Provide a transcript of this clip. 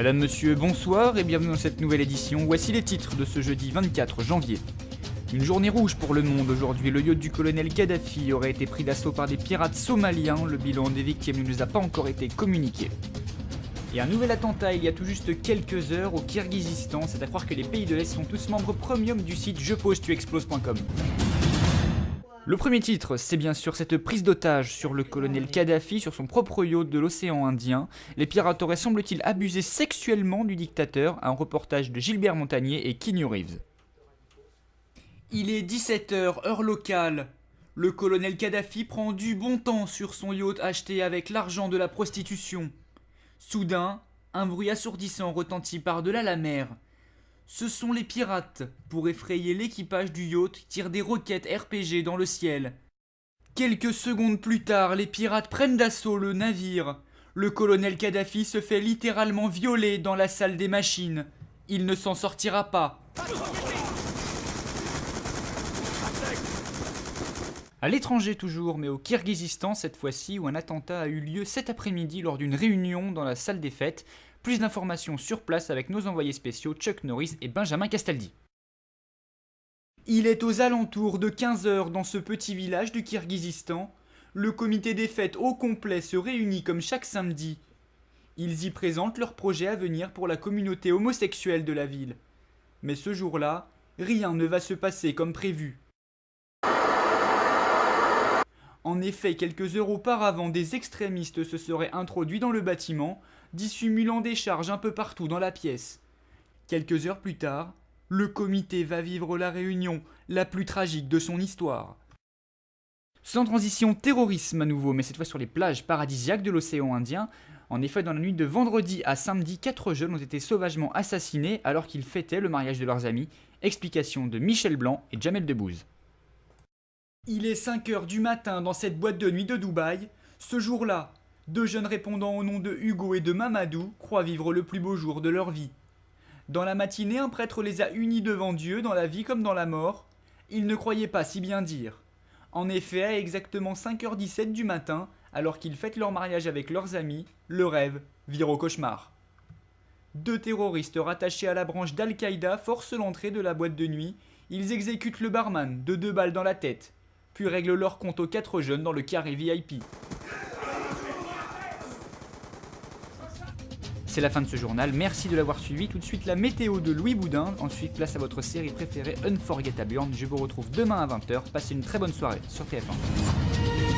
Madame, monsieur, bonsoir et bienvenue dans cette nouvelle édition. Voici les titres de ce jeudi 24 janvier. Une journée rouge pour le monde. Aujourd'hui, le yacht du colonel Kadhafi aurait été pris d'assaut par des pirates somaliens. Le bilan des victimes ne nous a pas encore été communiqué. Et un nouvel attentat il y a tout juste quelques heures au Kirghizistan. C'est à croire que les pays de l'Est sont tous membres premium du site jeposetuexploses.com. Le premier titre, c'est bien sûr cette prise d'otage sur le colonel Kadhafi sur son propre yacht de l'océan Indien. Les pirates auraient semble-t-il abusé sexuellement du dictateur, un reportage de Gilbert Montagnier et Keanu Reeves. Il est 17h, heure locale. Le colonel Kadhafi prend du bon temps sur son yacht acheté avec l'argent de la prostitution. Soudain, un bruit assourdissant retentit par-delà la mer. Ce sont les pirates, pour effrayer l'équipage du yacht, tirent des roquettes RPG dans le ciel. Quelques secondes plus tard, les pirates prennent d'assaut le navire. Le colonel Kadhafi se fait littéralement violer dans la salle des machines. Il ne s'en sortira pas. À l'étranger toujours, mais au Kirghizistan cette fois-ci, où un attentat a eu lieu cet après-midi lors d'une réunion dans la salle des fêtes. Plus d'informations sur place avec nos envoyés spéciaux Chuck Norris et Benjamin Castaldi. Il est aux alentours de 15h dans ce petit village du Kirghizistan. Le comité des fêtes au complet se réunit comme chaque samedi. Ils y présentent leurs projets à venir pour la communauté homosexuelle de la ville. Mais ce jour-là, rien ne va se passer comme prévu. En effet, quelques heures auparavant, des extrémistes se seraient introduits dans le bâtiment, dissimulant des charges un peu partout dans la pièce. Quelques heures plus tard, le comité va vivre la réunion la plus tragique de son histoire. Sans transition, terrorisme à nouveau, mais cette fois sur les plages paradisiaques de l'océan Indien. En effet, dans la nuit de vendredi à samedi, 4 jeunes ont été sauvagement assassinés alors qu'ils fêtaient le mariage de leurs amis. Explication de Michel Blanc et Jamel Debbouze. Il est 5h du matin dans cette boîte de nuit de Dubaï. Ce jour-là, 2 jeunes répondant au nom de Hugo et de Mamadou croient vivre le plus beau jour de leur vie. Dans la matinée, un prêtre les a unis devant Dieu, dans la vie comme dans la mort. Ils ne croyaient pas si bien dire. En effet, à exactement 5h17 du matin, alors qu'ils fêtent leur mariage avec leurs amis, le rêve vire au cauchemar. 2 terroristes rattachés à la branche d'Al-Qaïda forcent l'entrée de la boîte de nuit. Ils exécutent le barman de 2 balles dans la tête, puis règlent leur compte aux 4 jeunes dans le carré VIP. C'est la fin de ce journal, merci de l'avoir suivi. Tout de suite la météo de Louis Boudin, ensuite place à votre série préférée Unforgettable. Je vous retrouve demain à 20h, passez une très bonne soirée sur TF1.